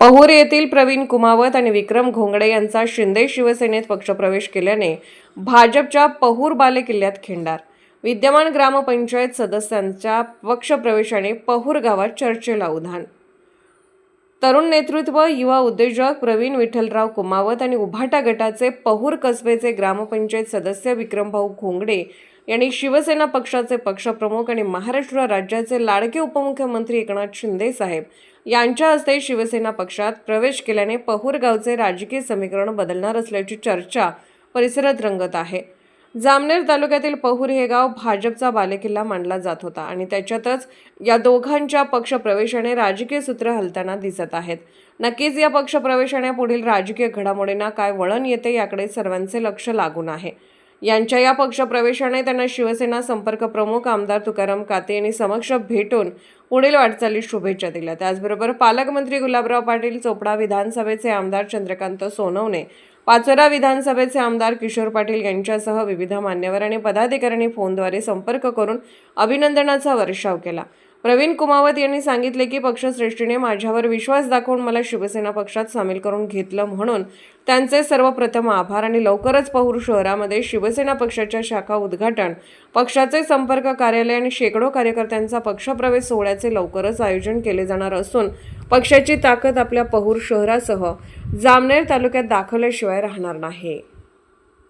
पहुर येथील प्रवीण कुमावत आणि विक्रम घोंगडे यांचा शिंदे शिवसेनेत पक्षप्रवेश केल्याने भाजपच्या पहुर बालेकिल्ल्यात खिंडार. विद्यमान ग्रामपंचायत सदस्यांच्या पक्षप्रवेशाने पहुर गावात चर्चेला उधाण. तरुण नेतृत्व, युवा उद्योजक प्रवीण विठ्ठलराव कुमावत आणि उभाटा गटाचे पहुर कसबेचे ग्रामपंचायत सदस्य विक्रमभाऊ घोंगडे यांनी शिवसेना पक्षाचे पक्षप्रमुख आणि महाराष्ट्र राज्याचे लाडके उपमुख्यमंत्री एकनाथ शिंदे साहेब यांच्या हस्ते शिवसेना पक्षात प्रवेश केल्याने पहुर गावचे राजकीय समीकरण बदलणार असल्याची चर्चा परिसरात रंगत आहे. जामनेर तालुक्यातील पहुर हे गाव भाजपचा बालेकिल्ला मानला जात होता आणि त्याच्यातच या दोघांच्या पक्षप्रवेशाने राजकीय सूत्र हलताना दिसत आहेत. नक्कीच या पक्षप्रवेशाने पुढील राजकीय घडामोडींना काय वळण येते याकडे सर्वांचे लक्ष लागून आहे. यांच्या या पक्षप्रवेशाने त्यांना शिवसेना संपर्क प्रमुख आमदार तुकाराम काते यांनी समक्ष भेटून पुढील वाटचालीस शुभेच्छा दिल्या. त्याचबरोबर पालकमंत्री गुलाबराव पाटील, चोपडा विधानसभेचे आमदार चंद्रकांत सोनवणे, पाचोरा विधानसभेचे आमदार किशोर पाटील यांच्यासह विविध मान्यवर आणि पदाधिकाऱ्यांनी फोनद्वारे संपर्क करून अभिनंदनाचा वर्षाव केला. प्रवीण कुमावत यांनी सांगितले की पक्षश्रेष्ठीने माझ्यावर विश्वास दाखवून मला शिवसेना पक्षात सामील करून घेतलं, म्हणून त्यांचे सर्वप्रथम आभार आणि लवकरच पहुर शहरामध्ये शिवसेना पक्षाच्या शाखा उद्घाटन, पक्षाचे संपर्क कार्यालय आणि शेकडो कार्यकर्त्यांचा पक्षप्रवेश सोहळ्याचे लवकरच आयोजन केले जाणार असून पक्षाची ताकद आपल्या पहुर शहरासह जामनेर तालुक्यात दाखवल्याशिवाय राहणार नाही.